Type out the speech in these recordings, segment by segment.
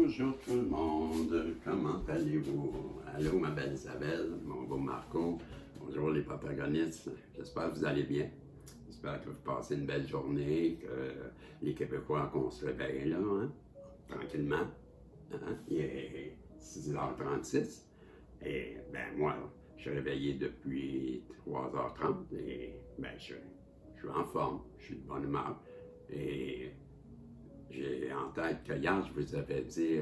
Bonjour tout le monde, comment allez-vous? Allô ma belle Isabelle, mon beau Marco, bonjour les protagonistes, j'espère que vous allez bien. J'espère que vous passez une belle journée, que les Québécois qu'on se réveille là, hein, tranquillement. Hein? Il est 6h36 et ben moi, je suis réveillé depuis 3h30 et ben je suis en forme, je suis de bonne humeur et j'ai en tête que hier, je vous avais dit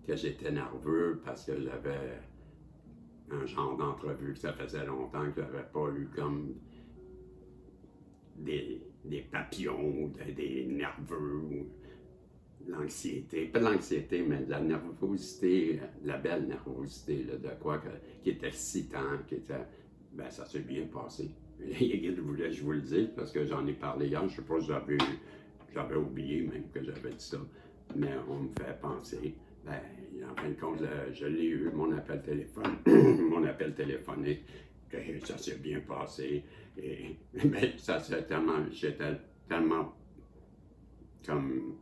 que j'étais nerveux parce que j'avais un genre d'entrevue que ça faisait longtemps que je n'avais pas eu comme des papillons, des nerveux, l'anxiété, pas de l'anxiété, mais de la nervosité, de la belle nervosité, là, de quoi qui était excitant, qui était, ben ça s'est bien passé. Je voulais je vous le dise parce que j'en ai parlé hier, je ne sais pas si j'avais oublié même que j'avais dit ça, mais on me fait penser. Ben, en fin de compte, je l'ai eu, mon appel téléphonique, que ça s'est bien passé. Et ben, j'étais tellement comme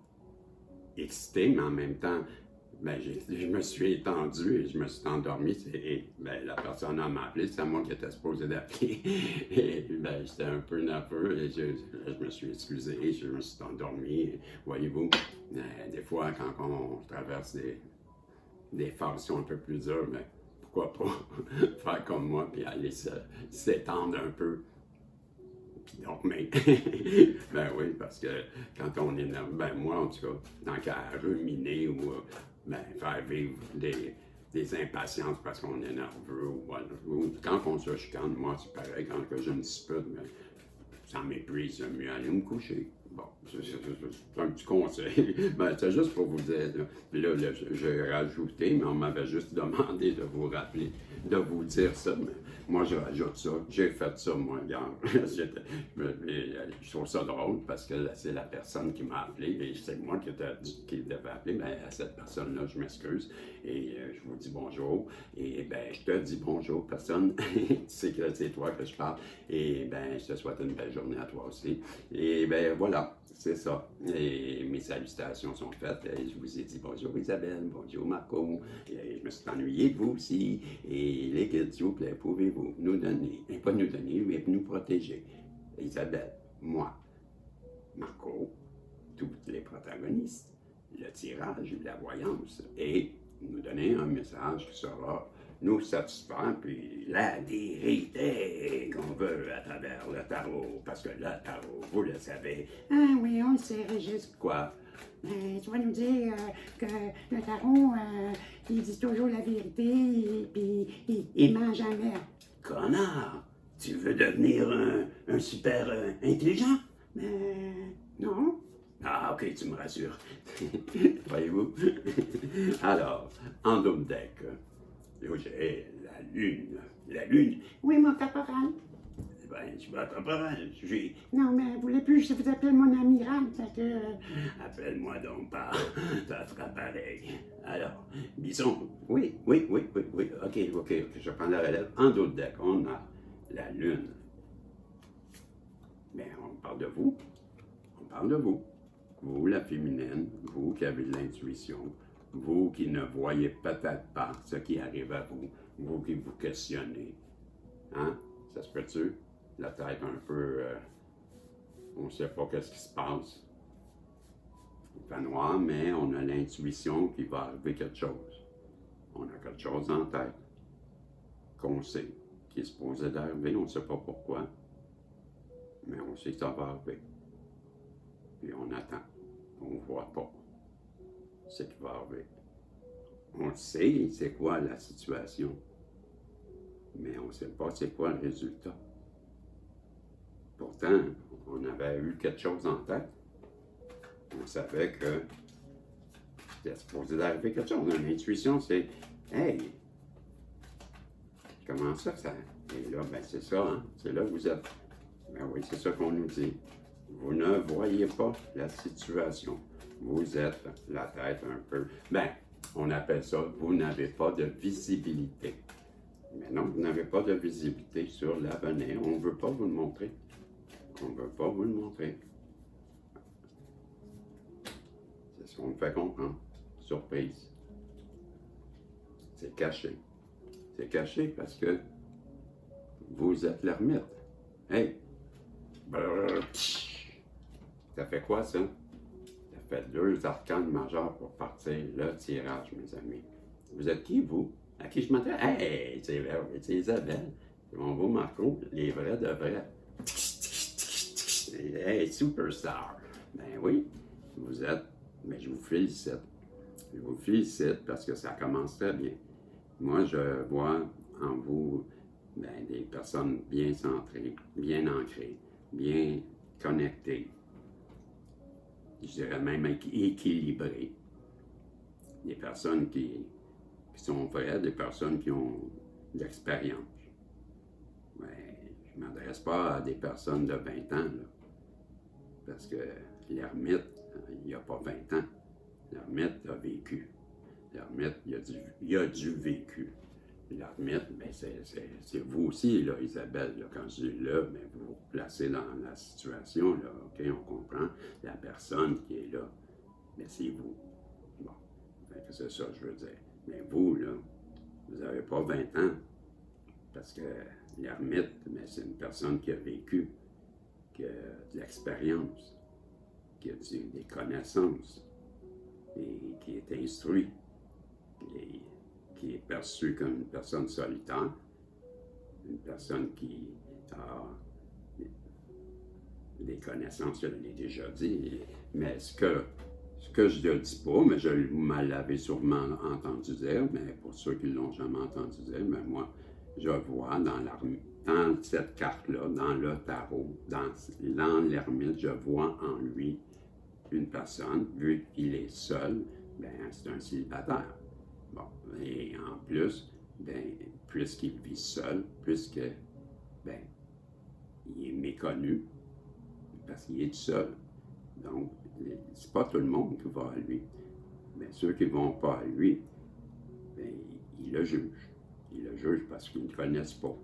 excité, mais en même temps, ben, je me suis étendu et je me suis endormi. Et ben, la personne m'a appelé, c'est moi qui étais supposé d'appeler. Et ben, j'étais un peu nerveux et je me suis excusé, je me suis endormi. Voyez-vous, des fois, quand on traverse des phases un peu plus dures, mais pourquoi pas faire comme moi et aller s'étendre un peu. Donc, mais, ben oui, parce que quand on est nerveux, ben moi en tout cas, tant qu'à ruminer ou ben, faire vivre des impatiences parce qu'on est nerveux ou quand on se chicane, moi c'est pareil, quand que je me dispute, mais ça m'épuise, j'aime mieux aller me coucher. Bon, c'est un petit conseil. Ben, c'est juste pour vous dire. Là, j'ai rajouté, mais on m'avait juste demandé de vous rappeler, de vous dire ça. Mais moi, je rajoute ça. J'ai fait ça, moi, hier. Je trouve ça drôle parce que c'est la personne qui m'a appelé et c'est moi qui devais appeler. Mais à cette personne-là, je m'excuse et je vous dis bonjour. Et ben, je te dis bonjour, personne. Tu sais que c'est toi que je parle. Et ben, je te souhaite une belle journée à toi aussi. Et ben, voilà. C'est ça. Et mes salutations sont faites. Et je vous ai dit bonjour Isabelle, bonjour Marco. Et je me suis ennuyé de vous aussi. Et les kids, s'il vous plaît, pouvez-vous nous donner, et pas nous donner, mais nous protéger. Isabelle, moi, Marco, tous les protagonistes, le tirage, la voyance, et nous donner un message qui sera nous satisfaire, puis la vérité qu'on veut à travers le tarot. Parce que le tarot, vous le savez. Ah oui, on le sait, Régis. Quoi? Tu vas nous dire que le tarot, il dit toujours la vérité et puis il ment jamais. Connard! Tu veux devenir un super intelligent? Non. Ah, ok, tu me rassures. Voyez-vous? Alors, en double deck, j'ai la lune. La lune? Oui, mon caporal. Ben, je m'attraperai. Non, mais vous voulez plus, je vous appelle mon amiral, fait que... Appelle-moi donc pas. Ça fera pareil. Alors, Bison. Oui. Ok, je prends la relève. En double deck, on a la lune. Ben, on parle de vous. On parle de vous. Vous, la féminine, vous qui avez de l'intuition, vous qui ne voyez peut-être pas ce qui arrive à vous, vous qui vous questionnez. Hein? Ça se peut-tu? La tête un peu... on ne sait pas qu'est-ce qui se passe. Il fait noir, mais on a l'intuition qu'il va arriver quelque chose. On a quelque chose en tête qu'on sait, qui est supposé d'arriver, on ne sait pas pourquoi, mais on sait que ça va arriver. Puis on attend. On ne voit pas ce qui va arriver. On sait c'est quoi la situation, mais on ne sait pas c'est quoi le résultat. Pourtant, on avait eu quelque chose en tête. On savait que c'était supposé d'arriver quelque chose. L'intuition, c'est « Hey, comment ça? Et là, ben c'est ça, hein? C'est là que vous êtes. Ben oui, c'est ça qu'on nous dit. Vous ne voyez pas la situation. Vous êtes la tête un peu. Ben, on appelle ça, vous n'avez pas de visibilité. Mais non, vous n'avez pas de visibilité sur l'avenir. On ne veut pas vous le montrer. On ne veut pas vous le montrer. C'est ce qu'on me fait comprendre. surprise. C'est caché. C'est caché parce que vous êtes l'ermite. Hey! Brrr, ça fait quoi, ça? Ça fait 2 arcanes majeures pour partir le tirage, mes amis. Vous êtes qui, vous? À qui je m'attends? Hey! C'est Isabelle. C'est mon beau Marco. Les vrais de vrais. Hey, superstar! Ben oui, vous êtes... Mais je vous félicite. Je vous félicite parce que ça commence très bien. Moi, je vois en vous des personnes bien centrées, bien ancrées, bien connectées. Je dirais même équilibrées. Des personnes qui sont vraies, des personnes qui ont de l'expérience. Mais je ne m'adresse pas à des personnes de 20 ans, là, parce que l'ermite, il n'y a pas 20 ans. L'ermite a vécu. L'ermite, il a du vécu. L'ermite, ben c'est vous aussi, là, Isabelle. Là, quand je dis là, ben, vous vous placez dans la situation, là, OK, on comprend. La personne qui est là, ben, c'est vous. Bon, c'est ça que je veux dire. Mais vous, là, vous n'avez pas 20 ans. Parce que l'ermite, ben, c'est une personne qui a vécu, qui a de l'expérience, qui a des connaissances, et qui est instruit, qui est perçu comme une personne solitaire, une personne qui a des connaissances, je l'ai déjà dit, mais ce que je ne dis pas, mais vous l'avez sûrement entendu dire, mais pour ceux qui ne l'ont jamais entendu dire, mais moi, je vois dans cette carte-là, dans le tarot, dans l'ermite, je vois en lui une personne, vu qu'il est seul, ben c'est un célibataire. Bon, et en plus, ben, puisqu'il vit seul, puisque, ben, il est méconnu, parce qu'il est seul. Donc, c'est pas tout le monde qui va à lui. Mais ceux qui ne vont pas à lui, ben, il le juge. Il le juge parce qu'ils ne le connaissent pas.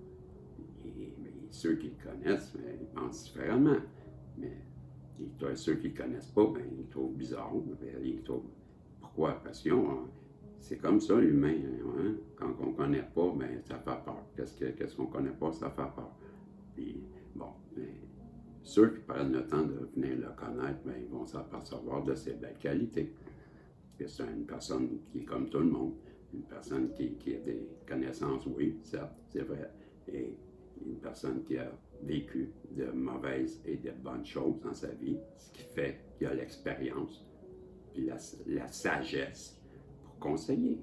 Mais ceux qui le connaissent, ben, ils pensent différemment. Mais ceux qui ne le connaissent pas, ben, ils trouvent bizarre. Ils trouvent... Pourquoi? Parce que c'est comme ça, l'humain. Hein? Quand on ne connaît pas, ben, ça fait peur. Qu'est-ce qu'on ne connaît pas, ça fait peur. Puis, bon, ben, ceux qui prennent le temps de venir le connaître, ben, ils vont s'apercevoir de ses belles qualités. Que c'est une personne qui est comme tout le monde. Une personne qui a des connaissances, oui, certes, c'est vrai. Et une personne qui a vécu de mauvaises et de bonnes choses dans sa vie, ce qui fait qu'il a l'expérience, puis la sagesse pour conseiller.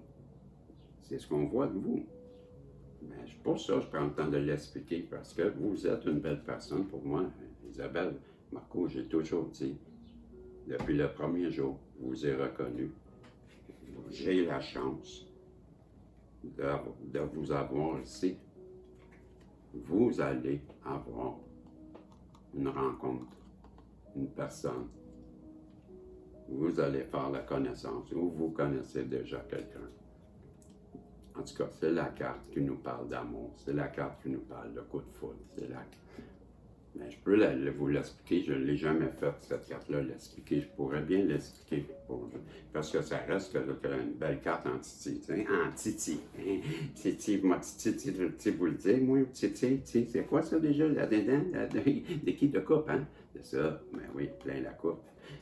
C'est ce qu'on voit de vous. Mais pour ça, je prends le temps de l'expliquer, parce que vous êtes une belle personne pour moi. Isabelle, Marco, j'ai toujours dit, depuis le premier jour, je vous ai reconnu. J'ai la chance de vous avoir ici. Vous allez avoir une rencontre, une personne. Vous allez faire la connaissance, ou vous connaissez déjà quelqu'un. En tout cas, c'est la carte qui nous parle d'amour, c'est la carte qui nous parle de coup de foudre, Mais je peux vous l'expliquer, je ne l'ai jamais fait, cette carte-là, l'expliquer. Je pourrais bien l'expliquer, parce que ça reste une belle carte en titi. En titi. Hein? Titi, moi, titi, vous le dites, moi, titi, c'est quoi ça déjà, là-dedans? Des qui de coupe, hein? C'est ça, ben oui, plein la coupe.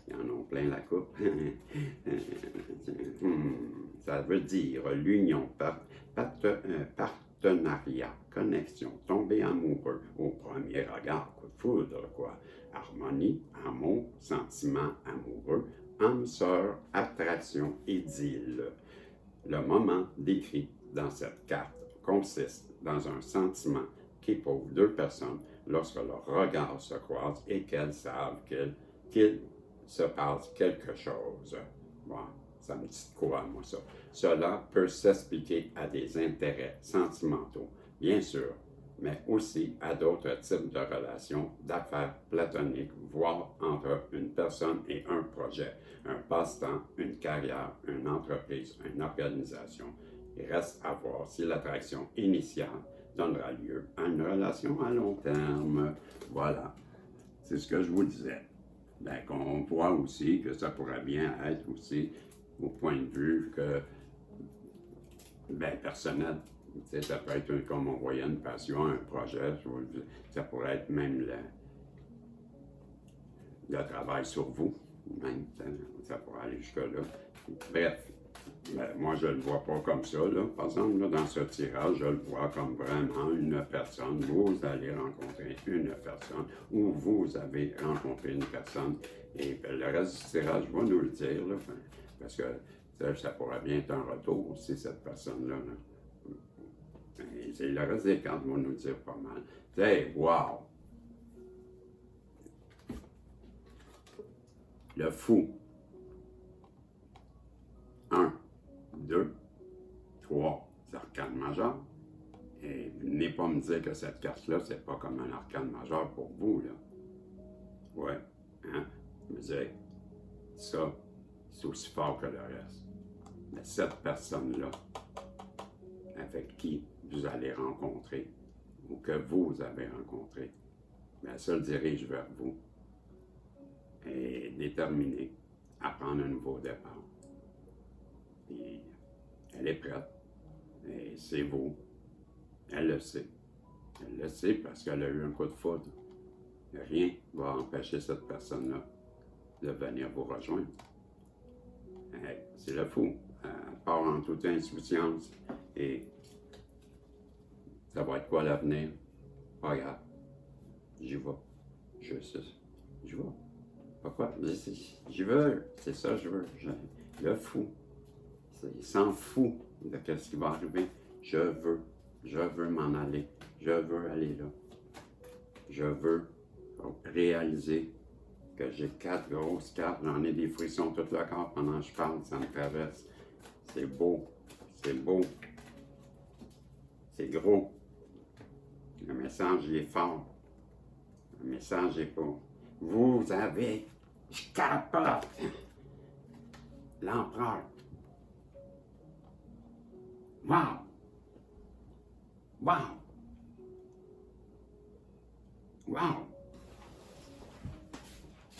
Ils en ont plein la coupe. Ça veut dire l'union, partenariat, connexion, tomber amoureux au premier regard, coup de foudre, quoi. Harmonie, amour, sentiment amoureux, âme sœur, attraction, idylle. Le moment décrit dans cette carte consiste dans un sentiment qu'éprouvent 2 personnes lorsque leurs regards se croisent et qu'elles savent qu'il se passe quelque chose. Bon, ça me dit quoi, moi, ça? Cela peut s'expliquer à des intérêts sentimentaux, bien sûr, mais aussi à d'autres types de relations, d'affaires platoniques, voire entre une personne et un projet, un passe-temps, une carrière, une entreprise, une organisation. Il reste à voir si l'attraction initiale donnera lieu à une relation à long terme. Voilà, c'est ce que je vous disais. Ben, qu'on voit aussi que ça pourrait bien être aussi au point de vue que, ben, personnel. Tu sais, ça peut être comme on voyait une passion, un projet, ça pourrait être même le travail sur vous, même, ça pourrait aller jusque-là. Bref, ben, moi je le vois pas comme ça, là. Par exemple, là, dans ce tirage, je le vois comme vraiment une personne. Vous allez rencontrer une personne, ou vous avez rencontré une personne, et ben, le reste du tirage va nous le dire, là, parce que ça pourrait bien être un retour aussi, cette personne-là. Là. Et le reste des cartes vont nous dire pas mal. Tu sais, wow! Le fou. 1, 2, 3 arcanes majeures. Et venez pas me dire que cette carte-là, c'est pas comme un arcane majeur pour vous, là. Ouais, hein? Je me disais, ça, c'est aussi fort que le reste. Mais cette personne-là, avec qui vous allez rencontrer, ou que vous avez rencontré, bien, ça le dirige vers vous. Et déterminée à prendre un nouveau départ. Puis, elle est prête. Et c'est vous. Elle le sait. Elle le sait parce qu'elle a eu un coup de foudre. Rien ne va empêcher cette personne-là de venir vous rejoindre. C'est le fou. Elle part en toute insouciance. Et ça va être quoi l'avenir? Pas grave. J'y vais. Je sais. J'y vais. Pourquoi? Je veux. C'est ça, je veux. Le fou. Il s'en fout de ce qui va arriver. Je veux m'en aller. Je veux aller là. Je veux réaliser que j'ai 4 grosses cartes. J'en ai des frissons tout le corps pendant que je parle. Ça me traverse. C'est beau. C'est beau. C'est gros. Le message, il est fort. Le message est pas. Vous avez. Je capote. L'empereur. Wow! Wow! Wow!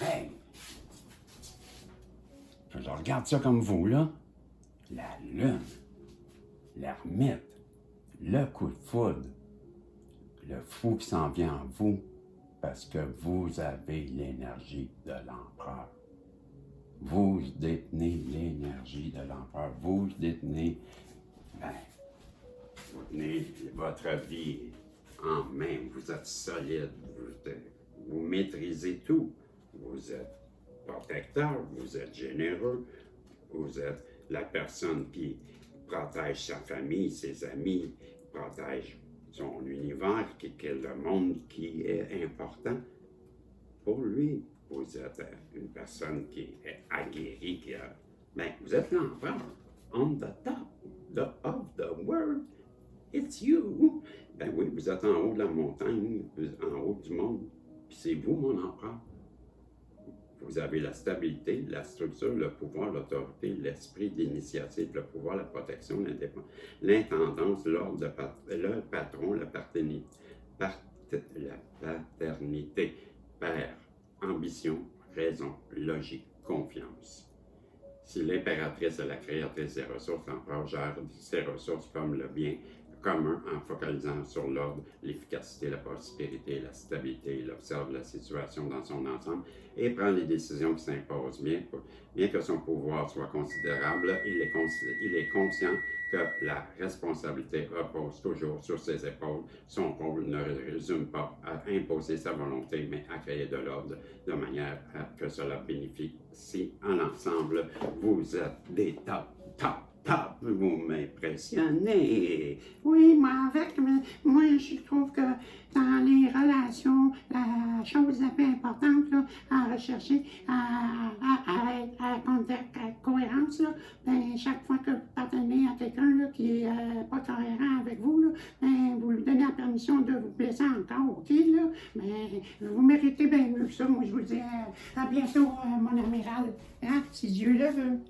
Hey! Je regarde ça comme vous, là. La lune, l'ermite, le coup de foudre, le fou qui s'en vient en vous parce que vous avez l'énergie de l'empereur. Vous détenez l'énergie de l'empereur. Vous détenez, vous tenez votre vie en main. Vous êtes solide. Vous maîtrisez tout. Vous êtes protecteur. Vous êtes généreux. Vous êtes la personne qui protège sa famille, ses amis, protège son univers, qui est le monde qui est important pour lui. Vous êtes une personne qui est aguerrie, qui a... Ben, vous êtes l'empereur. On the top of the world, it's you. Ben oui, vous êtes en haut de la montagne, en haut du monde, puis c'est vous, mon empereur. Vous avez la stabilité, la structure, le pouvoir, l'autorité, l'esprit d'initiative, le pouvoir, la protection, l'indépendance, l'intendance, l'ordre, le patron, la paternité, père, ambition, raison, logique, confiance. Si l'impératrice est la créatrice des ressources, l'empereur gère ses ressources comme le bien commun en focalisant sur l'ordre, l'efficacité, la prospérité, la stabilité. Il observe la situation dans son ensemble et prend les décisions qui s'imposent. Bien que son pouvoir soit considérable, il est conscient que la responsabilité repose toujours sur ses épaules. Son rôle ne résume pas à imposer sa volonté, mais à créer de l'ordre de manière à que cela bénéficie en ensemble. Vous êtes des top. Vous m'impressionnez. Oui, moi, je trouve que dans les relations, la chose la plus importante là, à rechercher, à cohérence, là, ben, chaque fois que vous partenez à quelqu'un là, qui n'est pas cohérent avec vous, là, ben, vous lui donnez la permission de vous blesser encore, ok? Là, mais vous méritez bien mieux que ça. Moi, je vous dis à bientôt, mon amiral, hein, si Dieu le veut.